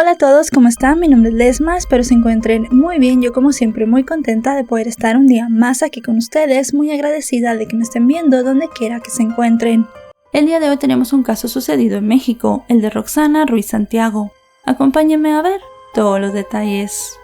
Hola a todos, ¿cómo están? Mi nombre es Lesma, espero se encuentren muy bien. Yo como siempre muy contenta de poder estar un día más aquí con ustedes, muy agradecida de que me estén viendo donde quiera que se encuentren. El día de hoy tenemos un caso sucedido en México, el de Roxana Ruiz Santiago. Acompáñenme a ver todos los detalles.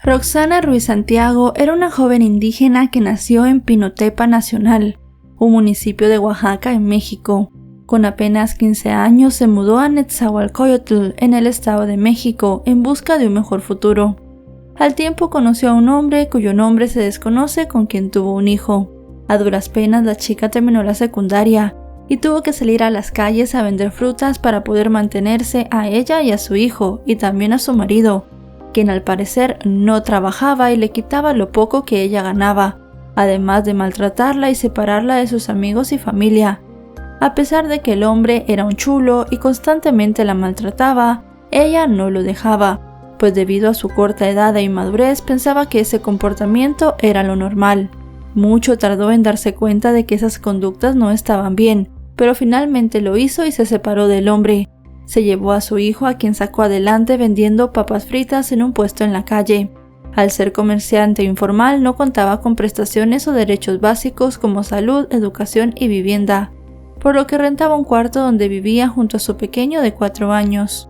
Roxana Ruiz Santiago era una joven indígena que nació en Pinotepa Nacional, un municipio de Oaxaca, en México. Con apenas 15 años se mudó a Nezahualcóyotl, en el Estado de México, en busca de un mejor futuro. Al tiempo conoció a un hombre cuyo nombre se desconoce, con quien tuvo un hijo. A duras penas la chica terminó la secundaria y tuvo que salir a las calles a vender frutas para poder mantenerse a ella y a su hijo, y también a su marido, quien al parecer no trabajaba y le quitaba lo poco que ella ganaba, además de maltratarla y separarla de sus amigos y familia. A pesar de que el hombre era un chulo y constantemente la maltrataba, ella no lo dejaba, pues debido a su corta edad e inmadurez pensaba que ese comportamiento era lo normal. Mucho tardó en darse cuenta de que esas conductas no estaban bien, pero finalmente lo hizo y se separó del hombre. Se llevó a su hijo, a quien sacó adelante vendiendo papas fritas en un puesto en la calle. Al ser comerciante informal no contaba con prestaciones o derechos básicos como salud, educación y vivienda, por lo que rentaba un cuarto donde vivía junto a su pequeño de 4 años.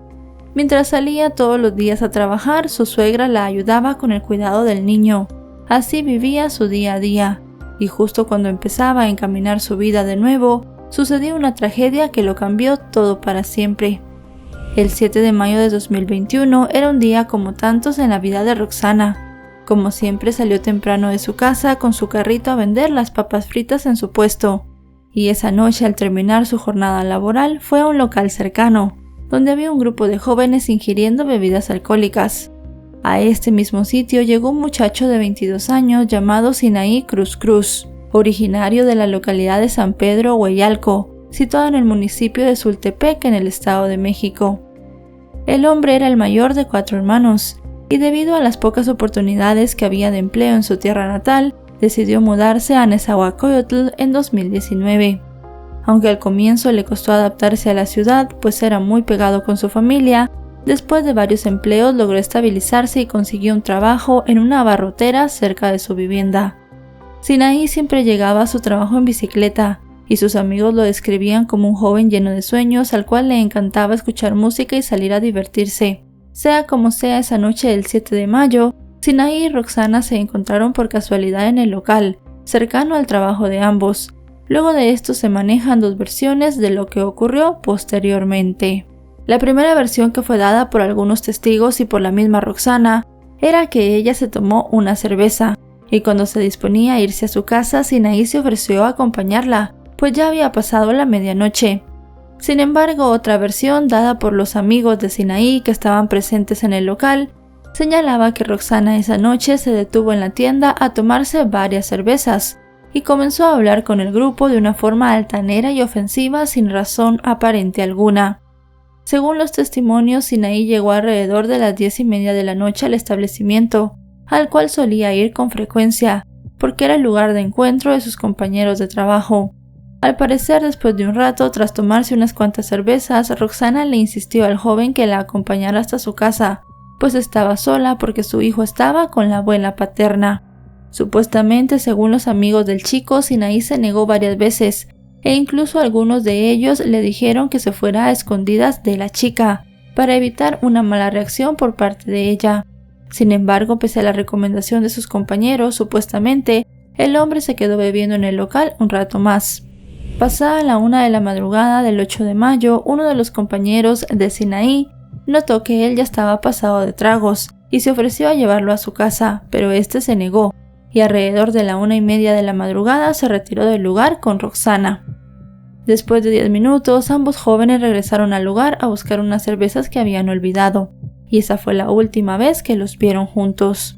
Mientras salía todos los días a trabajar, su suegra la ayudaba con el cuidado del niño. Así vivía su día a día, y justo cuando empezaba a encaminar su vida de nuevo, sucedió una tragedia que lo cambió todo para siempre. El 7 de mayo de 2021 era un día como tantos en la vida de Roxana. Como siempre salió temprano de su casa con su carrito a vender las papas fritas en su puesto. Y esa noche, al terminar su jornada laboral, fue a un local cercano, donde había un grupo de jóvenes ingiriendo bebidas alcohólicas. A este mismo sitio llegó un muchacho de 22 años llamado Sinaí Cruz Cruz, originario de la localidad de San Pedro Hueyalco, situado en el municipio de Sultepec, en el Estado de México. El hombre era el mayor de 4 hermanos, y debido a las pocas oportunidades que había de empleo en su tierra natal, decidió mudarse a Nezahualcóyotl en 2019. Aunque al comienzo le costó adaptarse a la ciudad, pues era muy pegado con su familia, después de varios empleos logró estabilizarse y consiguió un trabajo en una abarrotera cerca de su vivienda. Sinaí siempre llegaba a su trabajo en bicicleta, y sus amigos lo describían como un joven lleno de sueños al cual le encantaba escuchar música y salir a divertirse. Sea como sea, esa noche del 7 de mayo, Sinaí y Roxana se encontraron por casualidad en el local, cercano al trabajo de ambos. Luego de esto se manejan 2 versiones de lo que ocurrió posteriormente. La primera versión, que fue dada por algunos testigos y por la misma Roxana, era que ella se tomó una cerveza, y cuando se disponía a irse a su casa, Sinaí se ofreció a acompañarla, pues ya había pasado la medianoche. Sin embargo, otra versión, dada por los amigos de Sinaí que estaban presentes en el local, señalaba que Roxana esa noche se detuvo en la tienda a tomarse varias cervezas y comenzó a hablar con el grupo de una forma altanera y ofensiva sin razón aparente alguna. Según los testimonios, Sinaí llegó alrededor de las 10:30 de la noche al establecimiento, al cual solía ir con frecuencia, porque era el lugar de encuentro de sus compañeros de trabajo. Al parecer, después de un rato, tras tomarse unas cuantas cervezas, Roxana le insistió al joven que la acompañara hasta su casa, pues estaba sola porque su hijo estaba con la abuela paterna. Supuestamente, según los amigos del chico, Sinaí se negó varias veces, e incluso algunos de ellos le dijeron que se fuera a escondidas de la chica, para evitar una mala reacción por parte de ella. Sin embargo, pese a la recomendación de sus compañeros, supuestamente, el hombre se quedó bebiendo en el local un rato más. Pasada la 1 de la madrugada del 8 de mayo, uno de los compañeros de Sinaí notó que él ya estaba pasado de tragos y se ofreció a llevarlo a su casa, pero este se negó, y alrededor de la 1:30 de la madrugada se retiró del lugar con Roxana. Después de 10 minutos, ambos jóvenes regresaron al lugar a buscar unas cervezas que habían olvidado, y esa fue la última vez que los vieron juntos.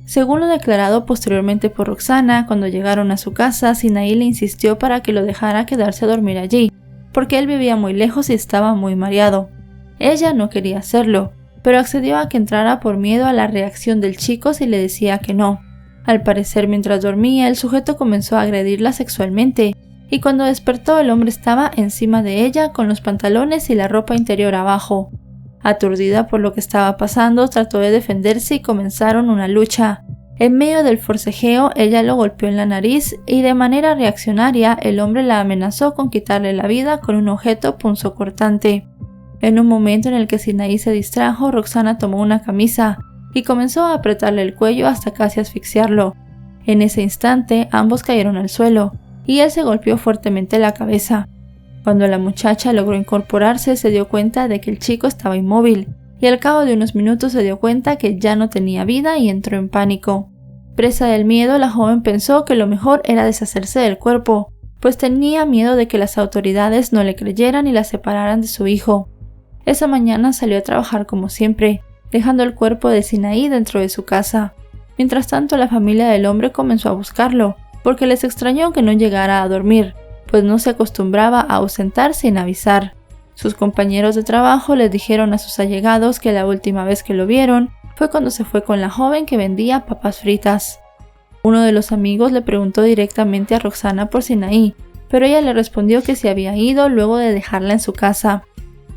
Según lo declarado posteriormente por Roxana, cuando llegaron a su casa, Sinaí le insistió para que lo dejara quedarse a dormir allí, porque él vivía muy lejos y estaba muy mareado. Ella no quería hacerlo, pero accedió a que entrara por miedo a la reacción del chico si le decía que no. Al parecer, mientras dormía, el sujeto comenzó a agredirla sexualmente, y cuando despertó el hombre estaba encima de ella con los pantalones y la ropa interior abajo. Aturdida por lo que estaba pasando, trató de defenderse y comenzaron una lucha. En medio del forcejeo, ella lo golpeó en la nariz y de manera reaccionaria el hombre la amenazó con quitarle la vida con un objeto punzocortante. En un momento en el que Sinaí se distrajo, Roxana tomó una camisa y comenzó a apretarle el cuello hasta casi asfixiarlo. En ese instante, ambos cayeron al suelo y él se golpeó fuertemente la cabeza. Cuando la muchacha logró incorporarse, se dio cuenta de que el chico estaba inmóvil y al cabo de unos minutos se dio cuenta que ya no tenía vida y entró en pánico. Presa del miedo, la joven pensó que lo mejor era deshacerse del cuerpo, pues tenía miedo de que las autoridades no le creyeran y la separaran de su hijo. Esa mañana salió a trabajar como siempre, dejando el cuerpo de Sinaí dentro de su casa. Mientras tanto, la familia del hombre comenzó a buscarlo, porque les extrañó que no llegara a dormir, pues no se acostumbraba a ausentarse sin avisar. Sus compañeros de trabajo les dijeron a sus allegados que la última vez que lo vieron fue cuando se fue con la joven que vendía papas fritas. Uno de los amigos le preguntó directamente a Roxana por Sinaí, pero ella le respondió que se había ido luego de dejarla en su casa.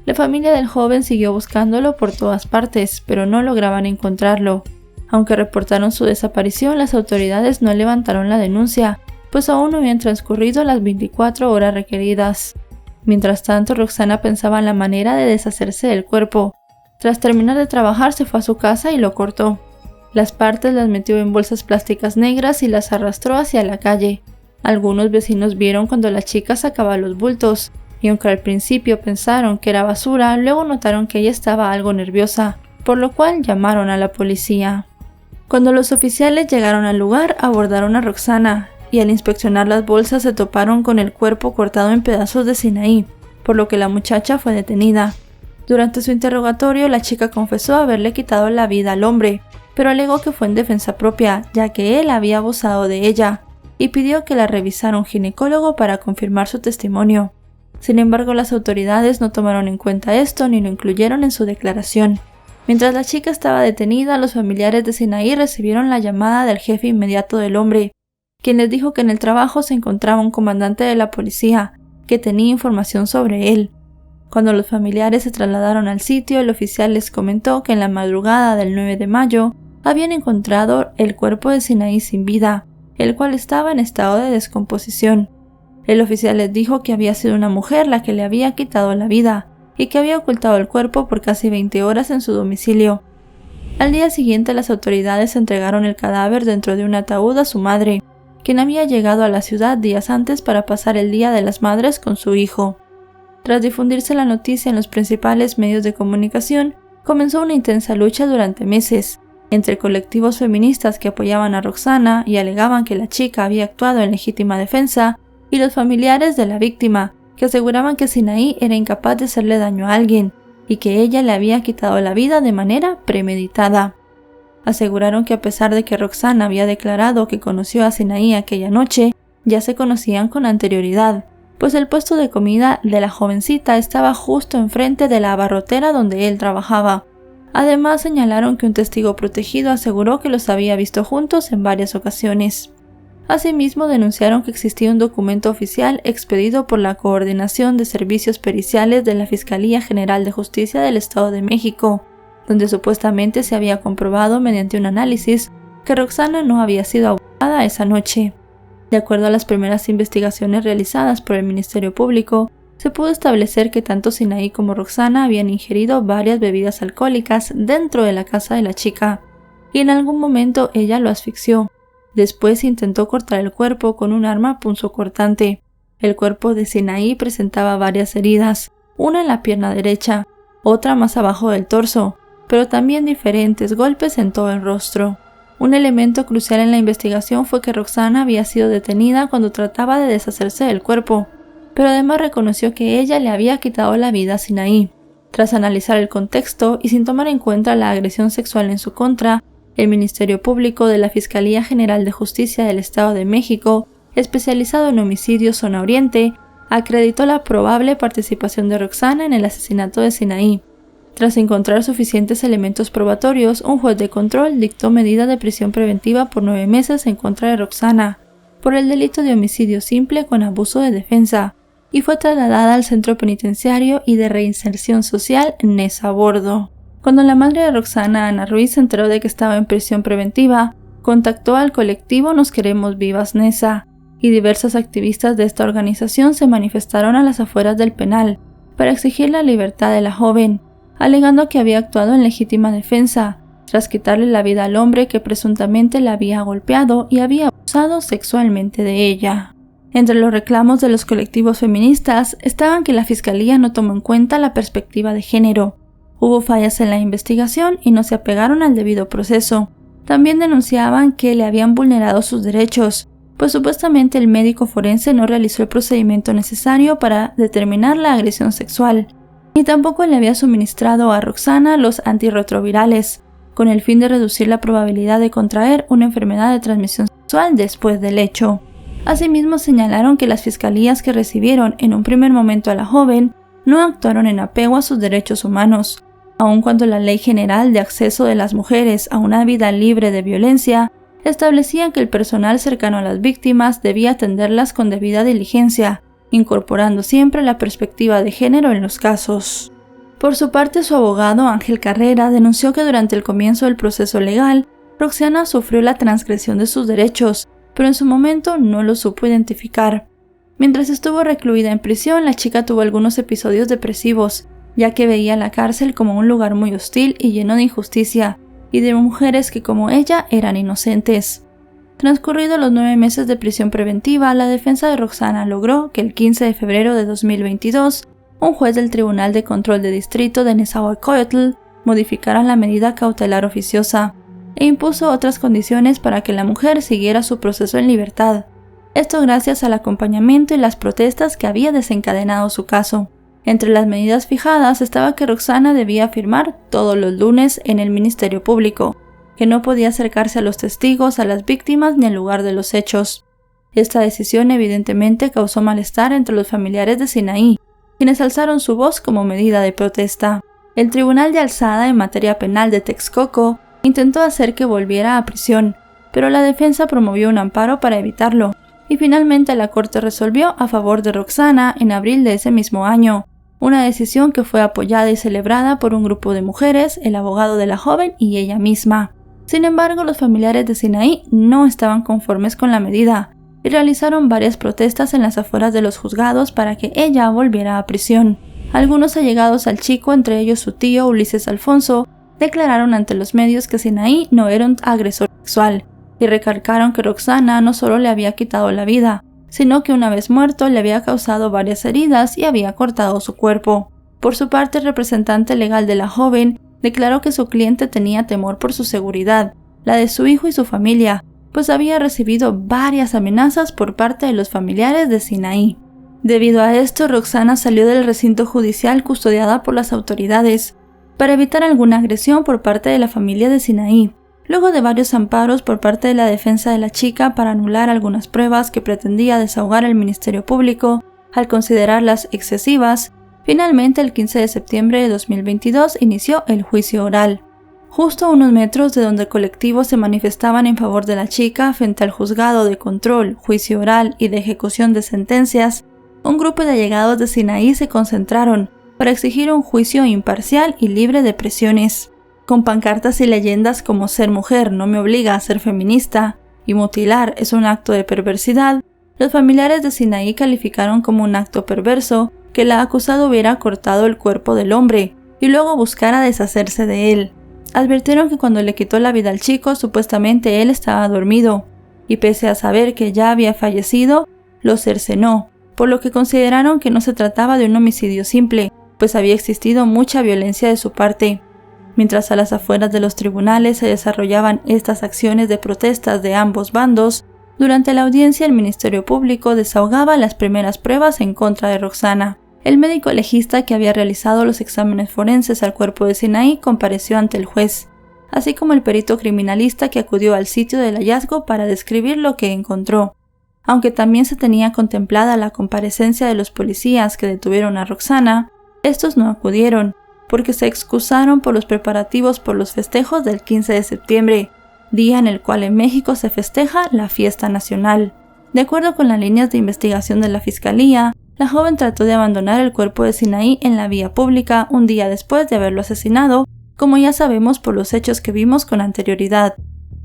La familia del joven siguió buscándolo por todas partes, pero no lograban encontrarlo. Aunque reportaron su desaparición, las autoridades no levantaron la denuncia, pues aún no habían transcurrido las 24 horas requeridas. Mientras tanto, Roxana pensaba en la manera de deshacerse del cuerpo. Tras terminar de trabajar, se fue a su casa y lo cortó. Las partes las metió en bolsas plásticas negras y las arrastró hacia la calle. Algunos vecinos vieron cuando la chica sacaba los bultos, y aunque al principio pensaron que era basura, luego notaron que ella estaba algo nerviosa, por lo cual llamaron a la policía. Cuando los oficiales llegaron al lugar, abordaron a Roxana, y al inspeccionar las bolsas se toparon con el cuerpo cortado en pedazos de Sinaí, por lo que la muchacha fue detenida. Durante su interrogatorio, la chica confesó haberle quitado la vida al hombre, pero alegó que fue en defensa propia, ya que él había abusado de ella, y pidió que la revisara un ginecólogo para confirmar su testimonio. Sin embargo, las autoridades no tomaron en cuenta esto ni lo incluyeron en su declaración. Mientras la chica estaba detenida, los familiares de Sinaí recibieron la llamada del jefe inmediato del hombre, quien les dijo que en el trabajo se encontraba un comandante de la policía, que tenía información sobre él. Cuando los familiares se trasladaron al sitio, el oficial les comentó que en la madrugada del 9 de mayo habían encontrado el cuerpo de Sinaí sin vida, el cual estaba en estado de descomposición. El oficial les dijo que había sido una mujer la que le había quitado la vida y que había ocultado el cuerpo por casi 20 horas en su domicilio. Al día siguiente, las autoridades entregaron el cadáver dentro de un ataúd a su madre, quien había llegado a la ciudad días antes para pasar el Día de las Madres con su hijo. Tras difundirse la noticia en los principales medios de comunicación, comenzó una intensa lucha durante meses, entre colectivos feministas que apoyaban a Roxana y alegaban que la chica había actuado en legítima defensa, y los familiares de la víctima, que aseguraban que Sinaí era incapaz de hacerle daño a alguien, y que ella le había quitado la vida de manera premeditada. Aseguraron que a pesar de que Roxana había declarado que conoció a Sinaí aquella noche, ya se conocían con anterioridad, pues el puesto de comida de la jovencita estaba justo enfrente de la abarrotera donde él trabajaba. Además, señalaron que un testigo protegido aseguró que los había visto juntos en varias ocasiones. Asimismo, denunciaron que existía un documento oficial expedido por la Coordinación de Servicios Periciales de la Fiscalía General de Justicia del Estado de México, donde supuestamente se había comprobado mediante un análisis que Roxana no había sido abusada esa noche. De acuerdo a las primeras investigaciones realizadas por el Ministerio Público, se pudo establecer que tanto Sinaí como Roxana habían ingerido varias bebidas alcohólicas dentro de la casa de la chica, y en algún momento ella lo asfixió. Después intentó cortar el cuerpo con un arma punzocortante. El cuerpo de Sinaí presentaba varias heridas, una en la pierna derecha, otra más abajo del torso, pero también diferentes golpes en todo el rostro. Un elemento crucial en la investigación fue que Roxana había sido detenida cuando trataba de deshacerse del cuerpo, pero además reconoció que ella le había quitado la vida a Sinaí. Tras analizar el contexto y sin tomar en cuenta la agresión sexual en su contra, el Ministerio Público de la Fiscalía General de Justicia del Estado de México, especializado en homicidios Zona Oriente, acreditó la probable participación de Roxana en el asesinato de Sinaí. Tras encontrar suficientes elementos probatorios, un juez de control dictó medida de prisión preventiva por 9 meses en contra de Roxana, por el delito de homicidio simple con abuso de defensa, y fue trasladada al centro penitenciario y de reinserción social Neza Bordo. Cuando la madre de Roxana, Ana Ruiz, se enteró de que estaba en prisión preventiva, contactó al colectivo Nos Queremos Vivas Neza, y diversas activistas de esta organización se manifestaron a las afueras del penal para exigir la libertad de la joven, alegando que había actuado en legítima defensa, tras quitarle la vida al hombre que presuntamente la había golpeado y había abusado sexualmente de ella. Entre los reclamos de los colectivos feministas estaban que la Fiscalía no tomó en cuenta la perspectiva de género, hubo fallas en la investigación y no se apegaron al debido proceso. También denunciaban que le habían vulnerado sus derechos, pues supuestamente el médico forense no realizó el procedimiento necesario para determinar la agresión sexual, ni tampoco le había suministrado a Roxana los antirretrovirales, con el fin de reducir la probabilidad de contraer una enfermedad de transmisión sexual después del hecho. Asimismo, señalaron que las fiscalías que recibieron en un primer momento a la joven no actuaron en apego a sus derechos humanos, aun cuando la Ley General de Acceso de las Mujeres a una Vida Libre de Violencia establecía que el personal cercano a las víctimas debía atenderlas con debida diligencia, incorporando siempre la perspectiva de género en los casos. Por su parte, su abogado Ángel Carrera denunció que durante el comienzo del proceso legal, Roxana sufrió la transgresión de sus derechos, pero en su momento no lo supo identificar. Mientras estuvo recluida en prisión, la chica tuvo algunos episodios depresivos, ya que veía la cárcel como un lugar muy hostil y lleno de injusticia, y de mujeres que como ella eran inocentes. Transcurridos los 9 meses de prisión preventiva, la defensa de Roxana logró que el 15 de febrero de 2022, un juez del Tribunal de Control de Distrito de Nezahualcóyotl modificara la medida cautelar oficiosa e impuso otras condiciones para que la mujer siguiera su proceso en libertad. Esto gracias al acompañamiento y las protestas que había desencadenado su caso. Entre las medidas fijadas estaba que Roxana debía firmar todos los lunes en el Ministerio Público, que no podía acercarse a los testigos, a las víctimas ni al lugar de los hechos. Esta decisión evidentemente causó malestar entre los familiares de Sinaí, quienes alzaron su voz como medida de protesta. El Tribunal de Alzada en materia penal de Texcoco intentó hacer que volviera a prisión, pero la defensa promovió un amparo para evitarlo, y finalmente la Corte resolvió a favor de Roxana en abril de ese mismo año, una decisión que fue apoyada y celebrada por un grupo de mujeres, el abogado de la joven y ella misma. Sin embargo, los familiares de Sinaí no estaban conformes con la medida y realizaron varias protestas en las afueras de los juzgados para que ella volviera a prisión. Algunos allegados al chico, entre ellos su tío Ulises Alfonso, declararon ante los medios que Sinaí no era un agresor sexual y recalcaron que Roxana no solo le había quitado la vida, sino que una vez muerto le había causado varias heridas y había cortado su cuerpo. Por su parte, el representante legal de la joven declaró que su cliente tenía temor por su seguridad, la de su hijo y su familia, pues había recibido varias amenazas por parte de los familiares de Sinaí. Debido a esto, Roxana salió del recinto judicial custodiada por las autoridades, para evitar alguna agresión por parte de la familia de Sinaí. Luego de varios amparos por parte de la defensa de la chica para anular algunas pruebas que pretendía desahogar el Ministerio Público, al considerarlas excesivas, finalmente el 15 de septiembre de 2022 inició el juicio oral. Justo a unos metros de donde colectivos se manifestaban en favor de la chica frente al juzgado de control, juicio oral y de ejecución de sentencias, un grupo de allegados de Sinaí se concentraron para exigir un juicio imparcial y libre de presiones. Con pancartas y leyendas como "ser mujer no me obliga a ser feminista" y "mutilar es un acto de perversidad", los familiares de Sinaí calificaron como un acto perverso que la acusada hubiera cortado el cuerpo del hombre y luego buscara deshacerse de él. Advirtieron que cuando le quitó la vida al chico, supuestamente él estaba dormido, y pese a saber que ya había fallecido, lo cercenó, por lo que consideraron que no se trataba de un homicidio simple, pues había existido mucha violencia de su parte. Mientras a las afueras de los tribunales se desarrollaban estas acciones de protestas de ambos bandos, durante la audiencia el Ministerio Público desahogaba las primeras pruebas en contra de Roxana. El médico legista que había realizado los exámenes forenses al cuerpo de Sinaí compareció ante el juez, así como el perito criminalista que acudió al sitio del hallazgo para describir lo que encontró. Aunque también se tenía contemplada la comparecencia de los policías que detuvieron a Roxana, estos no acudieron, porque se excusaron por los preparativos por los festejos del 15 de septiembre, día en el cual en México se festeja la fiesta nacional. De acuerdo con las líneas de investigación de la Fiscalía, la joven trató de abandonar el cuerpo de Sinaí en la vía pública un día después de haberlo asesinado, como ya sabemos por los hechos que vimos con anterioridad.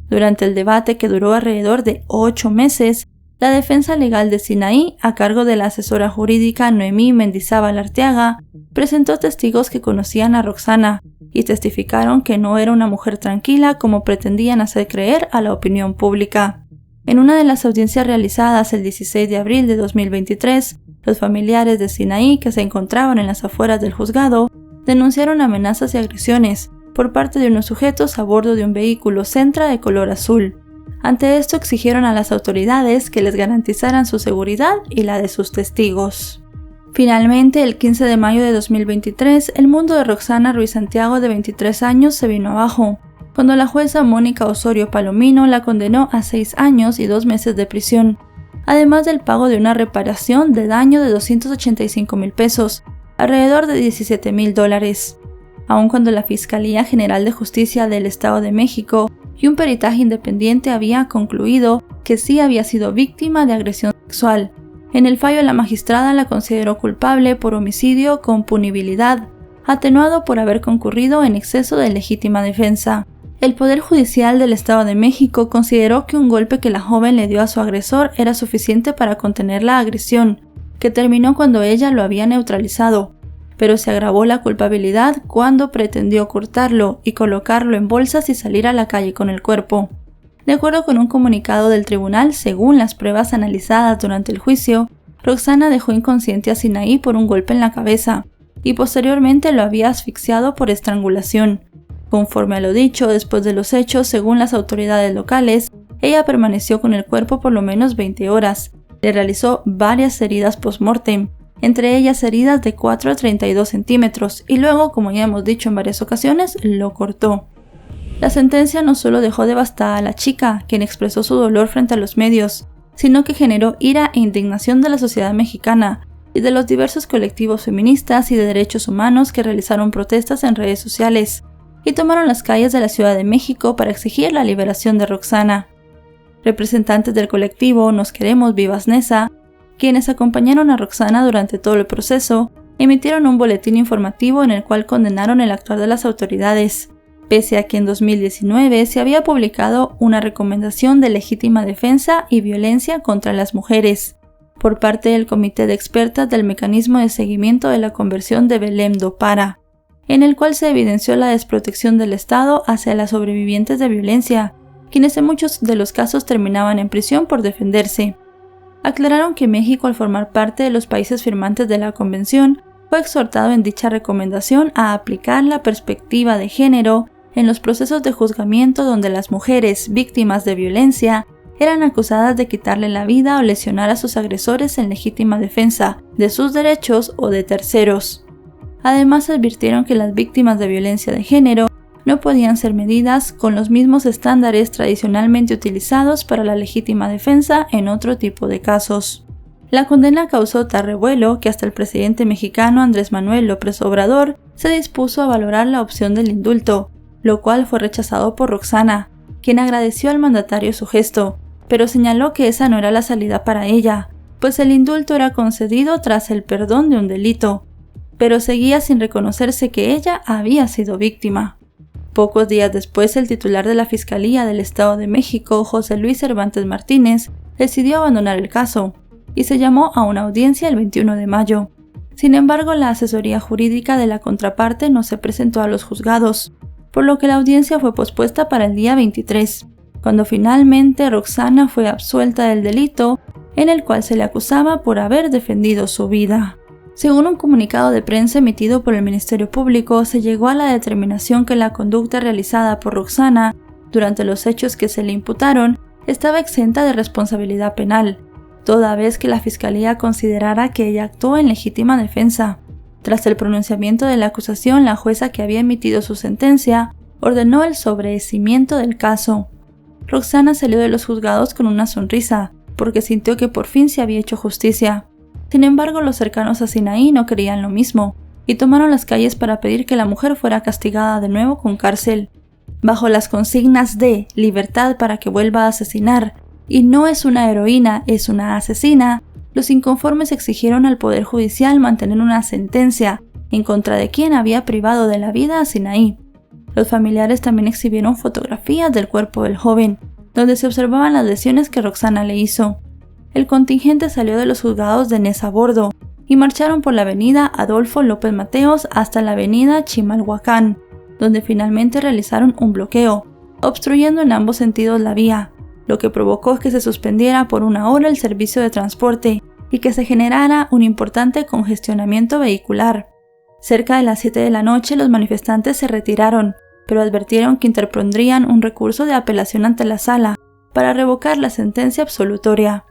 Durante el debate, que duró alrededor de 8 meses, la defensa legal de Sinaí, a cargo de la asesora jurídica Noemí Mendizábal Arteaga, presentó testigos que conocían a Roxana y testificaron que no era una mujer tranquila como pretendían hacer creer a la opinión pública. En una de las audiencias realizadas el 16 de abril de 2023, los familiares de Sinaí, que se encontraban en las afueras del juzgado, denunciaron amenazas y agresiones por parte de unos sujetos a bordo de un vehículo Sentra de color azul. Ante esto exigieron a las autoridades que les garantizaran su seguridad y la de sus testigos. Finalmente, el 15 de mayo de 2023, el mundo de Roxana Ruiz Santiago, de 23 años, se vino abajo, cuando la jueza Mónica Osorio Palomino la condenó a 6 años y 2 meses de prisión, además del pago de una reparación de daño de 285,000 pesos, alrededor de $17,000. Aun cuando la Fiscalía General de Justicia del Estado de México y un peritaje independiente había concluido que sí había sido víctima de agresión sexual, en el fallo la magistrada la consideró culpable por homicidio con punibilidad, atenuado por haber concurrido en exceso de legítima defensa. El Poder Judicial del Estado de México consideró que un golpe que la joven le dio a su agresor era suficiente para contener la agresión, que terminó cuando ella lo había neutralizado, pero se agravó la culpabilidad cuando pretendió cortarlo y colocarlo en bolsas y salir a la calle con el cuerpo. De acuerdo con un comunicado del tribunal, según las pruebas analizadas durante el juicio, Roxana dejó inconsciente a Sinaí por un golpe en la cabeza y posteriormente lo había asfixiado por estrangulación. Conforme a lo dicho, después de los hechos, según las autoridades locales, ella permaneció con el cuerpo por lo menos 20 horas. Le realizó varias heridas post-mortem, entre ellas heridas de 4 a 32 centímetros, y luego, como ya hemos dicho en varias ocasiones, lo cortó. La sentencia no solo dejó devastada a la chica, quien expresó su dolor frente a los medios, sino que generó ira e indignación de la sociedad mexicana y de los diversos colectivos feministas y de derechos humanos que realizaron protestas en redes sociales y tomaron las calles de la Ciudad de México para exigir la liberación de Roxana. Representantes del colectivo Nos Queremos Vivas Nesa, quienes acompañaron a Roxana durante todo el proceso, emitieron un boletín informativo en el cual condenaron el actuar de las autoridades, pese a que en 2019 se había publicado una recomendación de legítima defensa y violencia contra las mujeres, por parte del Comité de Expertas del Mecanismo de Seguimiento de la Conversión de Belém do Pará, en el cual se evidenció la desprotección del Estado hacia las sobrevivientes de violencia, quienes en muchos de los casos terminaban en prisión por defenderse. Aclararon que México, al formar parte de los países firmantes de la Convención, fue exhortado en dicha recomendación a aplicar la perspectiva de género en los procesos de juzgamiento donde las mujeres víctimas de violencia eran acusadas de quitarle la vida o lesionar a sus agresores en legítima defensa de sus derechos o de terceros. Además, advirtieron que las víctimas de violencia de género no podían ser medidas con los mismos estándares tradicionalmente utilizados para la legítima defensa en otro tipo de casos. La condena causó tal revuelo que hasta el presidente mexicano Andrés Manuel López Obrador se dispuso a valorar la opción del indulto, lo cual fue rechazado por Roxana, quien agradeció al mandatario su gesto, pero señaló que esa no era la salida para ella, pues el indulto era concedido tras el perdón de un delito, pero seguía sin reconocerse que ella había sido víctima. Pocos días después, el titular de la Fiscalía del Estado de México, José Luis Cervantes Martínez, decidió abandonar el caso y se llamó a una audiencia el 21 de mayo. Sin embargo, la asesoría jurídica de la contraparte no se presentó a los juzgados, por lo que la audiencia fue pospuesta para el día 23, cuando finalmente Roxana fue absuelta del delito en el cual se le acusaba por haber defendido su vida. Según un comunicado de prensa emitido por el Ministerio Público, se llegó a la determinación que la conducta realizada por Roxana durante los hechos que se le imputaron estaba exenta de responsabilidad penal, toda vez que la Fiscalía considerara que ella actuó en legítima defensa. Tras el pronunciamiento de la acusación, la jueza que había emitido su sentencia ordenó el sobreseimiento del caso. Roxana salió de los juzgados con una sonrisa, porque sintió que por fin se había hecho justicia. Sin embargo, los cercanos a Sinaí no creían lo mismo, y tomaron las calles para pedir que la mujer fuera castigada de nuevo con cárcel. Bajo las consignas de libertad para que vuelva a asesinar, y no es una heroína, es una asesina, los inconformes exigieron al Poder Judicial mantener una sentencia en contra de quien había privado de la vida a Sinaí. Los familiares también exhibieron fotografías del cuerpo del joven, donde se observaban las lesiones que Roxana le hizo. El contingente salió de los juzgados de Nezabordo y marcharon por la avenida Adolfo López Mateos hasta la avenida Chimalhuacán, donde finalmente realizaron un bloqueo, obstruyendo en ambos sentidos la vía, lo que provocó que se suspendiera por una hora el servicio de transporte y que se generara un importante congestionamiento vehicular. Cerca de las 7 de la noche los manifestantes se retiraron, pero advirtieron que interpondrían un recurso de apelación ante la sala para revocar la sentencia absolutoria.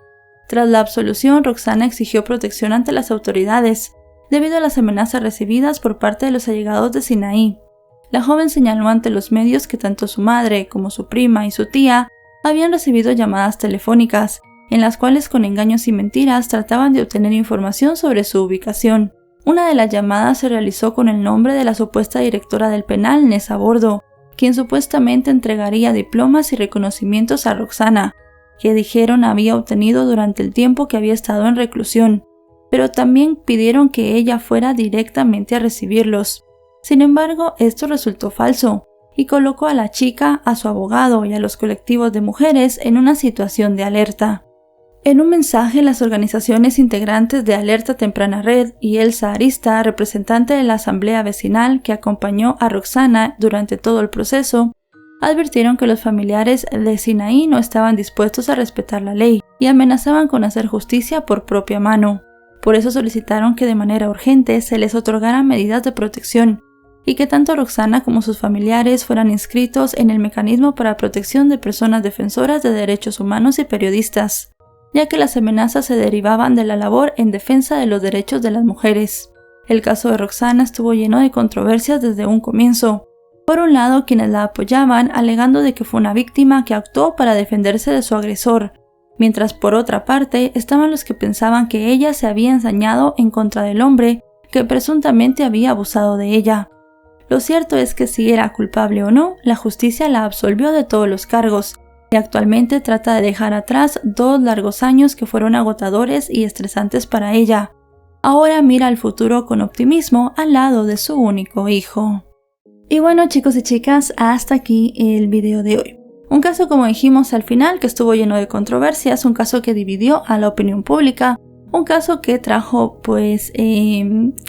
Tras la absolución, Roxana exigió protección ante las autoridades, debido a las amenazas recibidas por parte de los allegados de Sinaí. La joven señaló ante los medios que tanto su madre como su prima y su tía habían recibido llamadas telefónicas, en las cuales con engaños y mentiras trataban de obtener información sobre su ubicación. Una de las llamadas se realizó con el nombre de la supuesta directora del penal, Nezabordo, quien supuestamente entregaría diplomas y reconocimientos a Roxana, que dijeron había obtenido durante el tiempo que había estado en reclusión, pero también pidieron que ella fuera directamente a recibirlos. Sin embargo, esto resultó falso, y colocó a la chica, a su abogado y a los colectivos de mujeres en una situación de alerta. En un mensaje, las organizaciones integrantes de Alerta Temprana Red y Elsa Arista, representante de la asamblea vecinal que acompañó a Roxana durante todo el proceso, advirtieron que los familiares de Sinaí no estaban dispuestos a respetar la ley y amenazaban con hacer justicia por propia mano. Por eso solicitaron que de manera urgente se les otorgaran medidas de protección y que tanto Roxana como sus familiares fueran inscritos en el Mecanismo para Protección de Personas Defensoras de Derechos Humanos y Periodistas, ya que las amenazas se derivaban de la labor en defensa de los derechos de las mujeres. El caso de Roxana estuvo lleno de controversias desde un comienzo. Por un lado, quienes la apoyaban alegando de que fue una víctima que actuó para defenderse de su agresor, mientras por otra parte estaban los que pensaban que ella se había ensañado en contra del hombre que presuntamente había abusado de ella. Lo cierto es que si era culpable o no, la justicia la absolvió de todos los cargos, y actualmente trata de dejar atrás 2 largos años que fueron agotadores y estresantes para ella. Ahora mira al futuro con optimismo al lado de su único hijo. Y bueno, chicos y chicas, hasta aquí el video de hoy. Un caso, como dijimos al final, que estuvo lleno de controversias, un caso que dividió a la opinión pública, un caso que trajo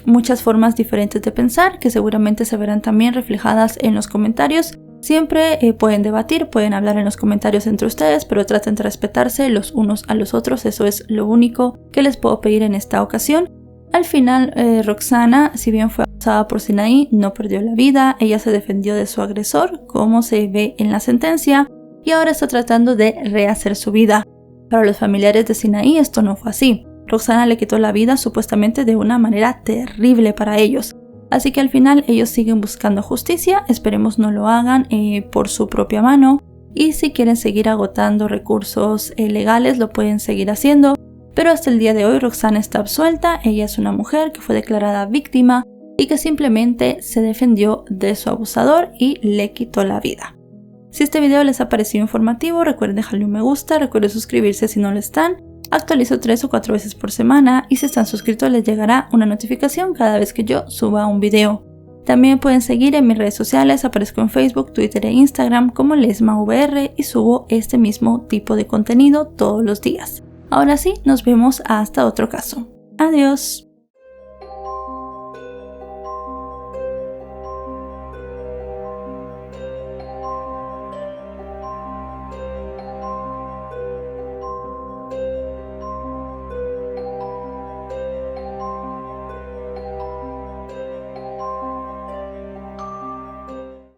muchas formas diferentes de pensar, que seguramente se verán también reflejadas en los comentarios. Siempre pueden debatir, pueden hablar en los comentarios entre ustedes, pero traten de respetarse los unos a los otros, eso es lo único que les puedo pedir en esta ocasión. Al final, Roxana, si bien fue abusada por Sinaí, no perdió la vida, ella se defendió de su agresor, como se ve en la sentencia, y ahora está tratando de rehacer su vida. Para los familiares de Sinaí esto no fue así. Roxana le quitó la vida supuestamente de una manera terrible para ellos. Así que al final ellos siguen buscando justicia, esperemos no lo hagan por su propia mano, y si quieren seguir agotando recursos legales lo pueden seguir haciendo, pero hasta el día de hoy Roxana está absuelta, ella es una mujer que fue declarada víctima y que simplemente se defendió de su abusador y le quitó la vida. Si este video les ha parecido informativo, recuerden dejarle un me gusta, recuerden suscribirse si no lo están. Actualizo 3 o 4 veces por semana y si están suscritos les llegará una notificación cada vez que yo suba un video. También pueden seguir en mis redes sociales, aparezco en Facebook, Twitter e Instagram como LesmaVR y subo este mismo tipo de contenido todos los días. Ahora sí, nos vemos hasta otro caso. Adiós.